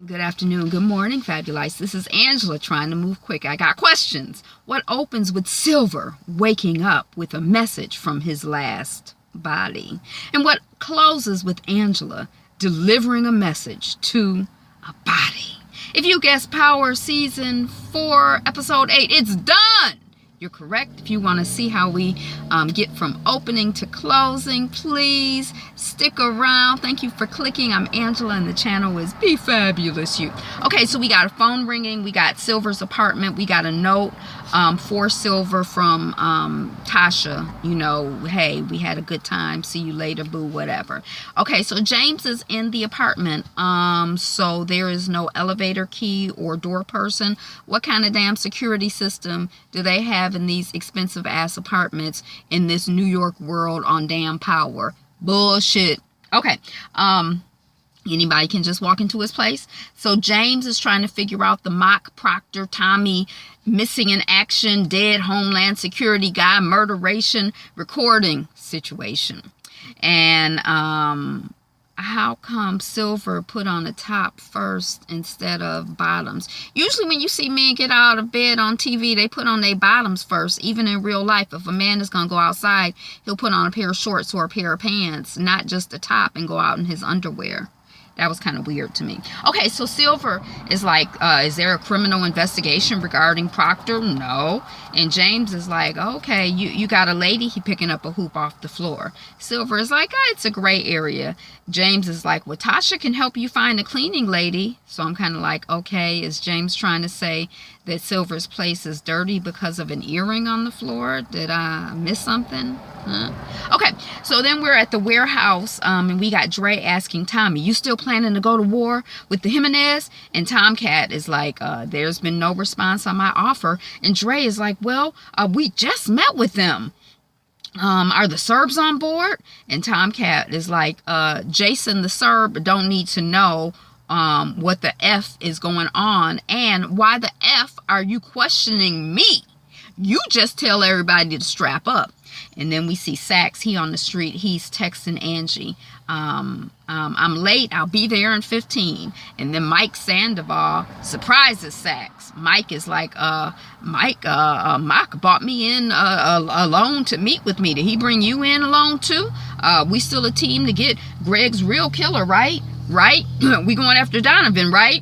Good afternoon, good morning, Fabulites. This is Angela trying to move quick. I got questions. What opens with Silver waking up with a message from his last body? And what closes with Angela delivering a message to a body? If you guessed Power Season 4, Episode 8, it's done! You're correct. If you want to see how we get from opening to closing, please stick around. Thank you for clicking. I'm Angela and the channel is Be Fabulous You. Okay, so we got a phone ringing. We got Silver's apartment. We got a note for Silver from Tasha. You know, hey, we had a good time. See you later, boo, whatever. Okay, so James is in the apartment. So there is no elevator key or door person. What kind of damn security system do they have in these expensive ass apartments in this New York world on damn Power? Bullshit. Okay. Anybody can just walk into his place. So James is trying to figure out the mock Proctor Tommy missing in action, dead Homeland Security guy, murderation recording situation. And how come Silver put on the top first instead of bottoms? Usually when you see men get out of bed on TV, they put on their bottoms first. Even in real life, if a man is going to go outside, he'll put on a pair of shorts or a pair of pants, not just a top, and go out in his underwear. That was kind of weird to me. Okay, so Silver is like, is there a criminal investigation regarding Proctor? No. And James is like, okay, you got a lady? He picking up a hoop off the floor. Silver is like, it's a gray area. James is like, well, Tasha can help you find a cleaning lady. So I'm kind of like, okay, is James trying to say that Silver's place is dirty because of an earring on the floor? Did I miss something? Huh? Okay, so then we're at the warehouse, and we got Dre asking Tommy, you still planning to go to war with the Jimenez? And Tomcat is like, there's been no response on my offer. And Dre is like, well, we just met with them. Are the Serbs on board? And Tomcat is like, Jason the Serb don't need to know what the F is going on. And why the F are you questioning me? You just tell everybody to strap up. And then we see Sax, he on the street, he's texting Angie, I'm late, I'll be there in 15. And then Mike Sandoval surprises Sax. Mike is like, Mike brought me in alone to meet with me. Did he bring you in alone too? We still a team to get Greg's real killer, right? Right? We going after Donovan, right?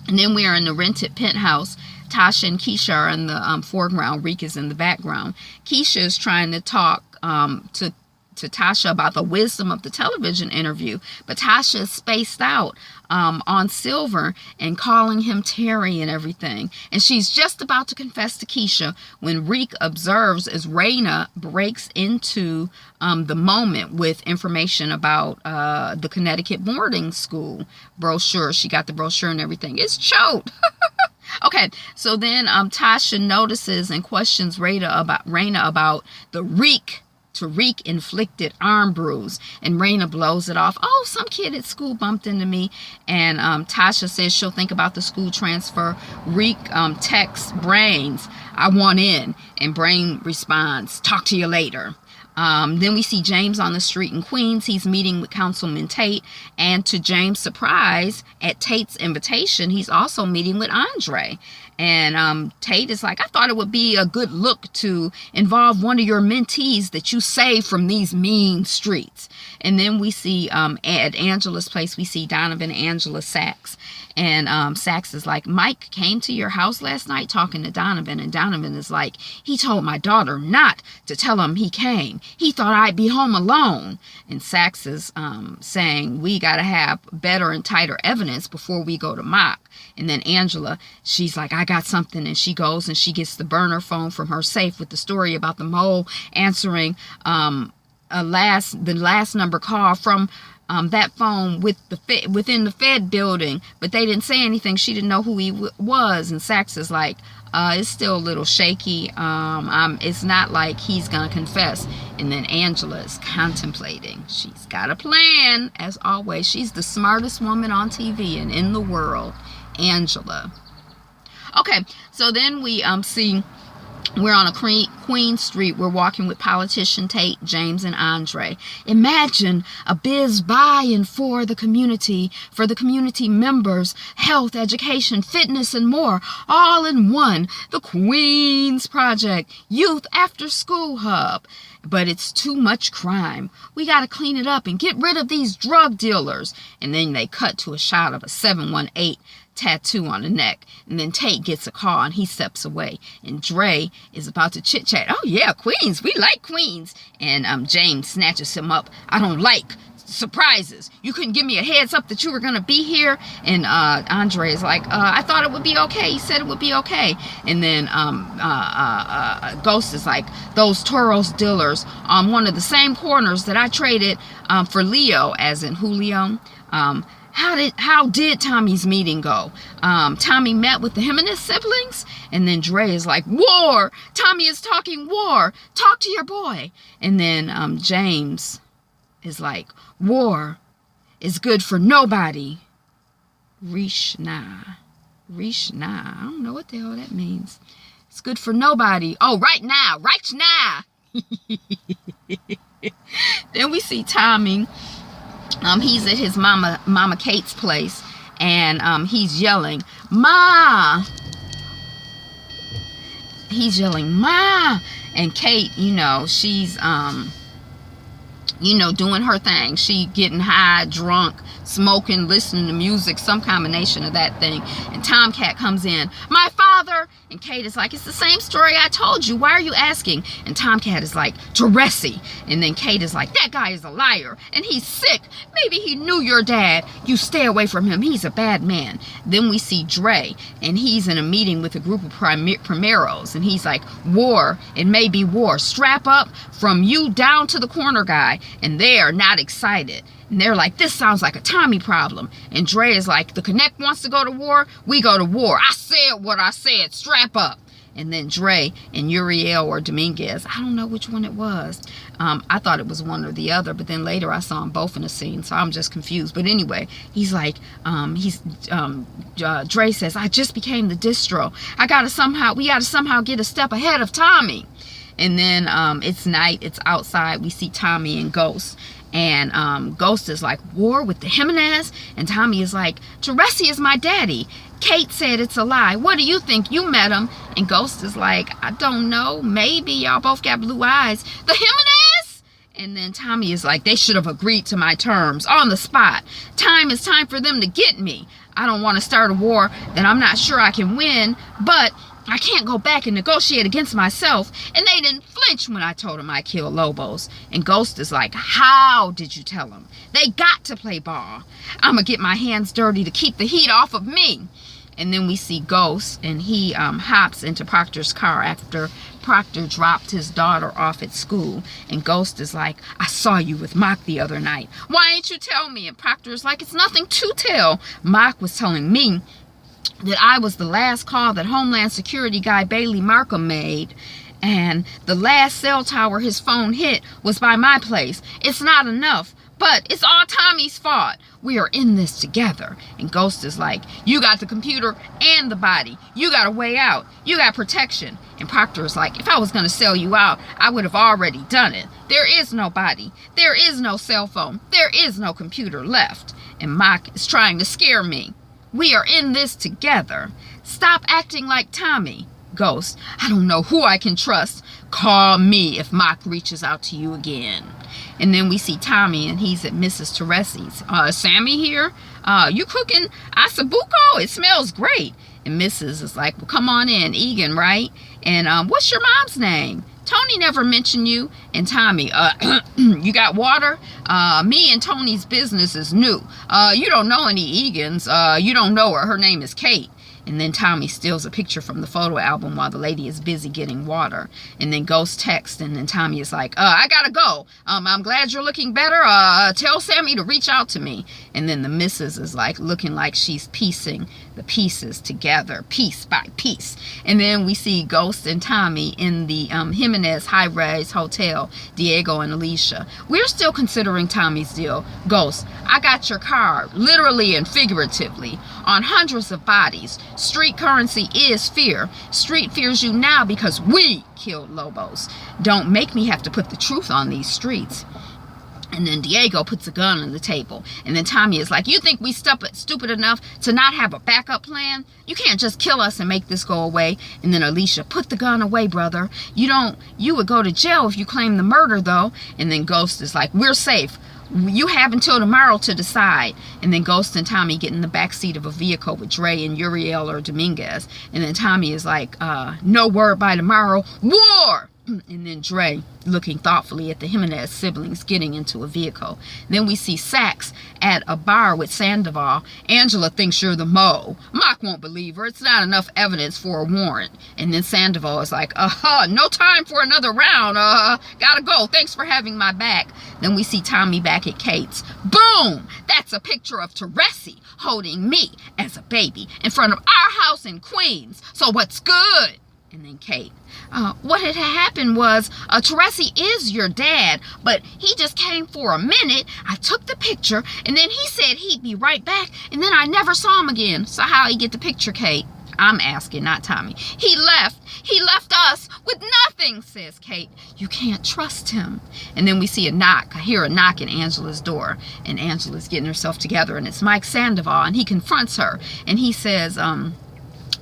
And then we are in the rented penthouse. Tasha and Keisha are in the foreground. Reek is in the background. Keisha is trying to talk to Tasha about the wisdom of the television interview. But Tasha is spaced out on Silver and calling him Terry and everything. And she's just about to confess to Keisha when Reek observes as Raina breaks into the moment with information about the Connecticut boarding school brochure. She got the brochure and everything. It's choked. Okay, so then Tasha notices and questions Raina about the Reek inflicted arm bruise, and Raina blows it off. Oh, some kid at school bumped into me. And Tasha says she'll think about the school transfer. Reek texts Brains, I want in, and Brain responds, talk to you later. Then we see James on the street in Queens. He's meeting with Councilman Tate, and to James' surprise, at Tate's invitation, he's also meeting with Andre. And Tate is like, I thought it would be a good look to involve one of your mentees that you saved from these mean streets. And then we see at Angela's place, we see Donovan, Angela, Sax. And Sax is like, Mike came to your house last night talking to Donovan. And Donovan is like, he told my daughter not to tell him he came. He thought I'd be home alone. And Sax is saying, we got to have better and tighter evidence before we go to mock. And then Angela, she's like, I got something. And she goes and she gets the burner phone from her safe with the story about the mole answering the last number call from that phone within the Fed building, but they didn't say anything. She didn't know who he was. And Sax is like, it's still a little shaky. It's not like he's gonna confess. And then Angela is contemplating. She's got a plan, as always. She's the smartest woman on TV and in the world, Angela. Okay, so then we see We're on a Queen Street. We're walking with politician Tate, James, and Andre. Imagine a biz buy-in for the community members, health, education, fitness, and more, all in one. The Queen's Project, Youth After School Hub. But it's too much crime. We got to clean it up and get rid of these drug dealers. And then they cut to a shot of a 718 tattoo on the neck, and then Tate gets a call and he steps away, and Dre is about to chit chat. Oh yeah, Queens, we like Queens. And James snatches him up. I don't like surprises. You couldn't give me a heads up that you were gonna be here. And Andre is like, I thought it would be okay. He said it would be okay. And then Ghost is like, those Toros dealers on one of the same corners that I traded for Leo, as in Julio. How did Tommy's meeting go? Tommy met with the Jimenez siblings, and then Dre is like, war! Tommy is talking war! Talk to your boy! And then James is like, war is good for nobody. Rishna. I don't know what the hell that means. It's good for nobody. Oh, right now! Then we see Tommy. He's at his Mama Kate's place, and he's yelling, Ma! He's yelling, Ma! And Kate, she's, doing her thing. She getting high, drunk, smoking, listening to music, some combination of that thing. And Tomcat comes in, my father! And Kate is like, it's the same story I told you. Why are you asking? And Tomcat is like, Teresi. And then Kate is like, that guy is a liar. And he's sick. Maybe he knew your dad. You stay away from him. He's a bad man. Then we see Dre. And he's in a meeting with a group of primeros. And he's like, war. It may be war. Strap up from you down to the corner guy. And they're not excited. And they're like, this sounds like a Tommy problem. And Dre is like, the Connect wants to go to war. We go to war. I said what I said. Strap up. And then Dre and Uriel or Dominguez, I don't know which one it was. I thought it was one or the other, but then later I saw them both in the scene, so I'm just confused. But anyway, he's like, Dre says, I just became the distro. we gotta somehow get a step ahead of Tommy. And then it's night, it's outside, we see Tommy and Ghost. And Ghost is like, war with the Jimenez? And Tommy is like, Teresi is my daddy. Kate said it's a lie. What do you think? You met him. And Ghost is like, I don't know. Maybe y'all both got blue eyes. The Jimenez? And then Tommy is like, they should have agreed to my terms on the spot. Time is time for them to get me. I don't want to start a war that I'm not sure I can win, but I can't go back and negotiate against myself. And they didn't flinch when I told them I killed Lobos. And Ghost is like, how did you tell them? They got to play ball. I'm going to get my hands dirty to keep the heat off of me. And then we see Ghost, and he hops into Proctor's car after Proctor dropped his daughter off at school. And Ghost is like, I saw you with Mock the other night. Why didn't you tell me? And Proctor is like, it's nothing to tell. Mock was telling me that I was the last call that Homeland Security guy Bailey Markham made, and the last cell tower his phone hit was by my place. It's not enough, but it's all Tommy's fault. We are in this together. And Ghost is like, you got the computer and the body. You got a way out. You got protection. And Proctor is like, if I was going to sell you out, I would have already done it. There is no body. There is no cell phone. There is no computer left. And Mock is trying to scare me. We are in this together. Stop acting like Tommy. Ghost, I don't know who I can trust. Call me if Mock reaches out to you again. And then we see Tommy, and he's at Mrs. Teresi's. Sammy here? You cooking asabuco? It smells great. And Mrs. is like, well, come on in. Egan, right? And what's your mom's name? Tony never mentioned you. And Tommy, you got water? Me and Tony's business is new. You don't know any Egans. You don't know her. Her name is Kate. And then Tommy steals a picture from the photo album while the lady is busy getting water. And then Ghost texts, and then Tommy is like, I gotta go. I'm glad you're looking better. Tell Sammy to reach out to me. And then the missus is like looking like she's piecing the pieces together, piece by piece. And then we see Ghost and Tommy in the Jimenez high-rise hotel, Diego and Alicia. We're still considering Tommy's deal. Ghost, I got your card, literally and figuratively, on hundreds of bodies. Street currency is fear. Street fears you now because we killed Lobos. Don't make me have to put the truth on these streets. And then Diego puts a gun on the table. And then Tommy is like, you think we stupid enough to not have a backup plan? You can't just kill us and make this go away. And then Alicia, put the gun away, brother. You would go to jail if you claim the murder, though. And then Ghost is like, we're safe. You have until tomorrow to decide. And then Ghost and Tommy get in the back seat of a vehicle with Dre and Uriel or Dominguez. And then Tommy is like, no word by tomorrow. War! And then Dre looking thoughtfully at the Jimenez siblings getting into a vehicle. Then we see Sax at a bar with Sandoval. Angela thinks you're the Mo. Mock won't believe her. It's not enough evidence for a warrant. And then Sandoval is like, no time for another round. Gotta go. Thanks for having my back. Then we see Tommy back at Kate's. Boom! That's a picture of Teresi holding me as a baby in front of our house in Queens. So what's good? And then Kate, what had happened was, Teresi is your dad, but he just came for a minute. I took the picture, and then he said he'd be right back, and then I never saw him again. So how'd he get the picture, Kate? I'm asking, not Tommy. He left us with nothing, says Kate. You can't trust him. And then we see a knock. I hear a knock at Angela's door, and Angela's getting herself together, and it's Mike Sandoval, and he confronts her, and he says,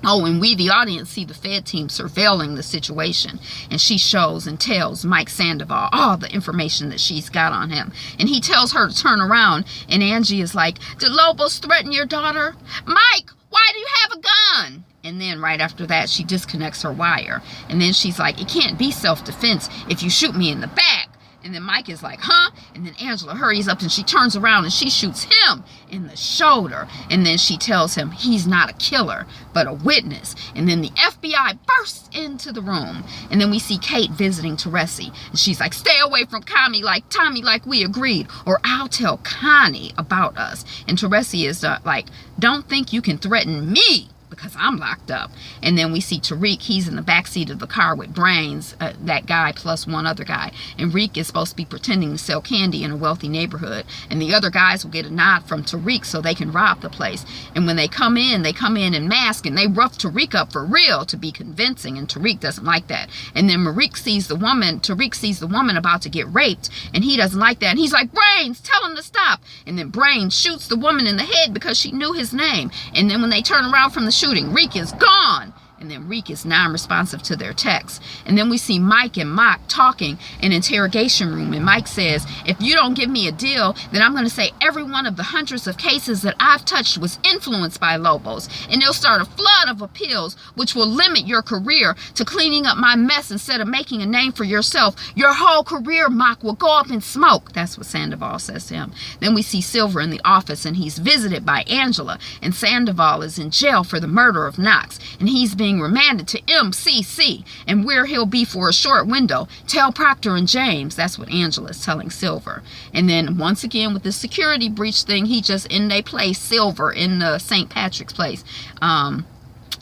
oh, and we, the audience, see the Fed team surveilling the situation. And she shows and tells Mike Sandoval all the information that she's got on him. And he tells her to turn around. And Angie is like, did Lobos threaten your daughter? Mike, why do you have a gun? And then right after that, she disconnects her wire. And then she's like, it can't be self-defense if you shoot me in the back. And then Mike is like, huh? And then Angela hurries up and she turns around and she shoots him in the shoulder. And then she tells him he's not a killer, but a witness. And then the FBI bursts into the room. And then we see Kate visiting Teresi. And she's like, stay away from Tommy like we agreed, or I'll tell Connie about us. And Teresi is like, don't think you can threaten me, because I'm locked up. And then we see Tariq. He's in the backseat of the car with Brains, that guy plus one other guy. And Reek is supposed to be pretending to sell candy in a wealthy neighborhood. And the other guys will get a nod from Tariq so they can rob the place. And when they come in in mask, and they rough Tariq up for real to be convincing. And Tariq doesn't like that. And then Tariq sees the woman about to get raped. And he doesn't like that. And he's like, Brains, tell him to stop. And then Brains shoots the woman in the head because she knew his name. And then when they turn around from the shooting, Reek is gone. And then Reek is non-responsive to their texts. And then we see Mike and Mock talking in an interrogation room. And Mike says, if you don't give me a deal, then I'm going to say every one of the hundreds of cases that I've touched was influenced by Lobos. And they'll start a flood of appeals, which will limit your career to cleaning up my mess instead of making a name for yourself. Your whole career, Mock, will go up in smoke. That's what Sandoval says to him. Then we see Silver in the office, and he's visited by Angela. And Sandoval is in jail for the murder of Knox. And he's being remanded to MCC, and where he'll be for a short window. Tell Proctor and James. That's what Angela's telling Silver. And then once again with the security breach thing, they play Silver in the St. Patrick's place.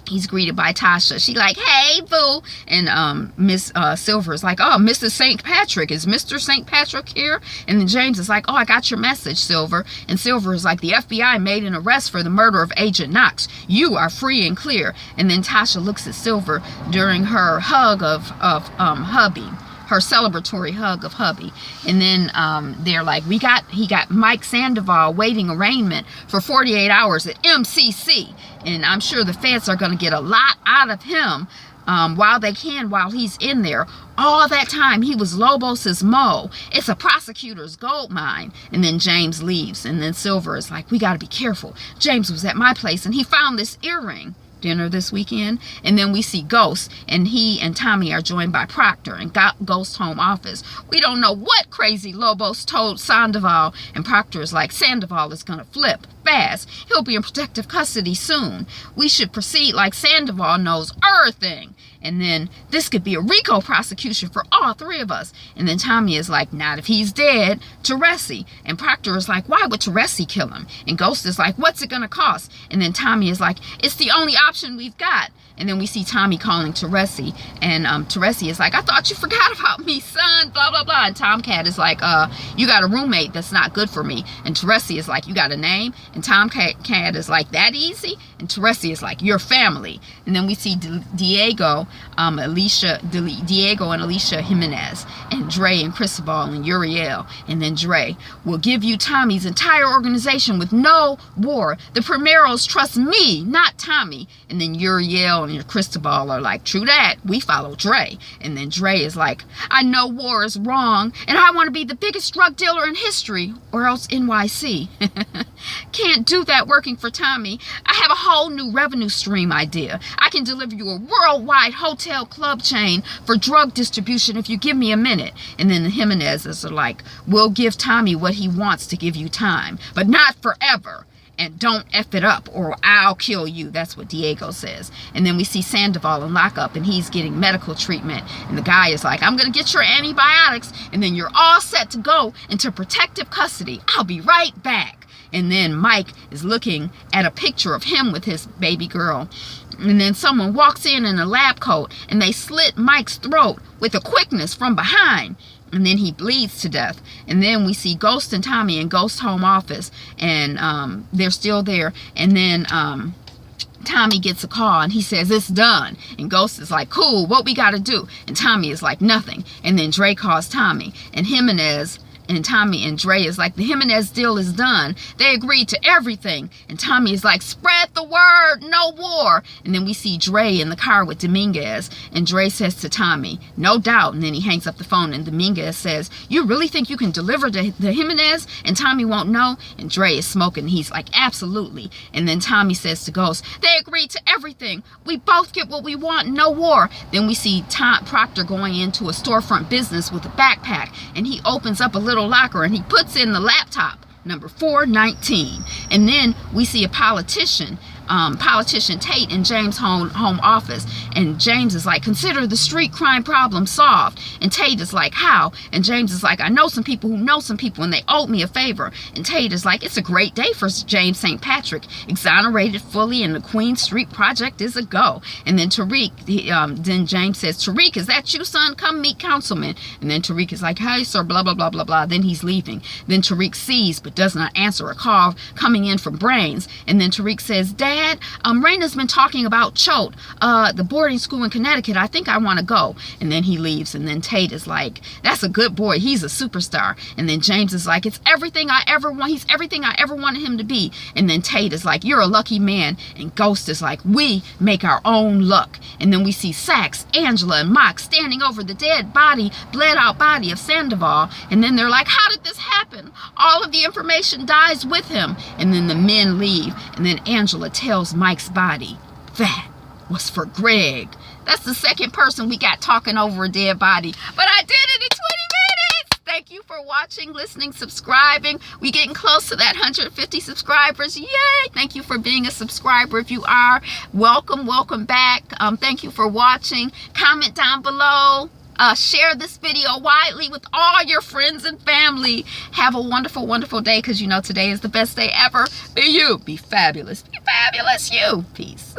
He's greeted by Tasha. She like, hey, boo. And Miss Silver is like, oh, Mrs. St. Patrick. Is Mr. St. Patrick here? And then James is like, oh, I got your message, Silver. And Silver is like, the FBI made an arrest for the murder of Agent Knox. You are free and clear. And then Tasha looks at Silver during her hug of hubby. Her celebratory hug of hubby. And then they're like, he got Mike Sandoval waiting arraignment for 48 hours at MCC. And I'm sure the feds are going to get a lot out of him while he's in there. All that time he was Lobos's Mo. It's a prosecutor's gold mine. And then James leaves. And then Silver is like, we got to be careful. James was at my place and he found this earring. Dinner this weekend. And then we see Ghost, and he and Tommy are joined by Proctor and Ghost's home office. We don't know what crazy Lobos told Sandoval, and Proctor is like, Sandoval is gonna flip fast. He'll be in protective custody soon. We should proceed like Sandoval knows everything. And then this could be a RICO prosecution for all three of us. And then Tommy is like, not if he's dead. Teresi. And Proctor is like, why would Teresi kill him? And Ghost is like, what's it going to cost? And then Tommy is like, it's the only option we've got. And then we see Tommy calling Teresi. And Teresi is like, I thought you forgot about me, son. Blah, blah, blah. And Tomcat is like, you got a roommate that's not good for me. And Teresi is like, you got a name? And Tomcat is like, that easy? And Teresi is like, your family. And then we see Diego and Alicia Jimenez, and Dre and Cristobal and Uriel. And then Dre will give you Tommy's entire organization with no war. The Primeros trust me, not Tommy. And then Uriel and Cristobal are like, true that, we follow Dre. And then Dre is like, I know war is wrong, and I want to be the biggest drug dealer in history, or else NYC. Can't do that working for Tommy. I have a whole new revenue stream idea. I can deliver you a worldwide hotel club chain for drug distribution if you give me a minute. And then the Jimenezes are like, we'll give Tommy what he wants to give you time, but not forever. And don't F it up or I'll kill you. That's what Diego says. And then we see Sandoval in lockup, and he's getting medical treatment. And the guy is like, I'm going to get your antibiotics, and then you're all set to go into protective custody. I'll be right back. And then Mike is looking at a picture of him with his baby girl. And then someone walks in a lab coat, and they slit Mike's throat with a quickness from behind. And then he bleeds to death. And then we see Ghost and Tommy in Ghost home office, and they're still there. And then Tommy gets a call, and he says, it's done. And Ghost is like, cool, what we got to do? And Tommy is like, nothing. And then Dre calls Tommy, and Jimenez and Tommy and Dre is like, the Jimenez deal is done. They agreed to everything. And Tommy is like, spread the word, no war. And then we see Dre in the car with Dominguez, and Dre says to Tommy, no doubt. And then he hangs up the phone, and Dominguez says, you really think you can deliver the Jimenez and Tommy won't know? And Dre is smoking. He's like, absolutely. And then Tommy says to Ghost, they agreed to everything. We both get what we want, no war. Then we see Proctor going into a storefront business with a backpack, and he opens up a little locker, and he puts in the laptop number 419. And then we see a politician Tate in James' home office, and James is like, consider the street crime problem solved. And Tate is like, how? And James is like, I know some people who know some people, and they owed me a favor. And Tate is like, it's a great day for James St. Patrick, exonerated fully, and the Queen Street project is a go. And then then James says, Tariq, is that you, son? Come meet councilman. And then Tariq is like, hey sir, blah blah blah blah blah. Then he's leaving. Then Tariq sees but does not answer a call coming in from Brains. And then Tariq says, Dad, Raina's been talking about Choate, the boarding school in Connecticut. I think I want to go. And then he leaves. And then Tate is like, that's a good boy. He's a superstar. And then James is like, it's everything I ever want. He's everything I ever wanted him to be. And then Tate is like, you're a lucky man. And Ghost is like, we make our own luck. And then we see Sax, Angela, and Mock standing over the dead body, bled out body of Sandoval. And then they're like, how did this happen? All of the information dies with him. And then the men leave. And then Angela tells Mike's body, that was for Greg. That's the second person we got talking over a dead body. But I did it in 20 minutes. Thank you for watching, listening, subscribing. We getting close to that 150 subscribers. Yay! Thank you for being a subscriber. If you are, welcome back. Thank you for watching. Comment down below. Share this video widely with all your friends and family. Have a wonderful, wonderful day, because you know today is the best day ever. Be you. Be fabulous. Be fabulous you. Peace.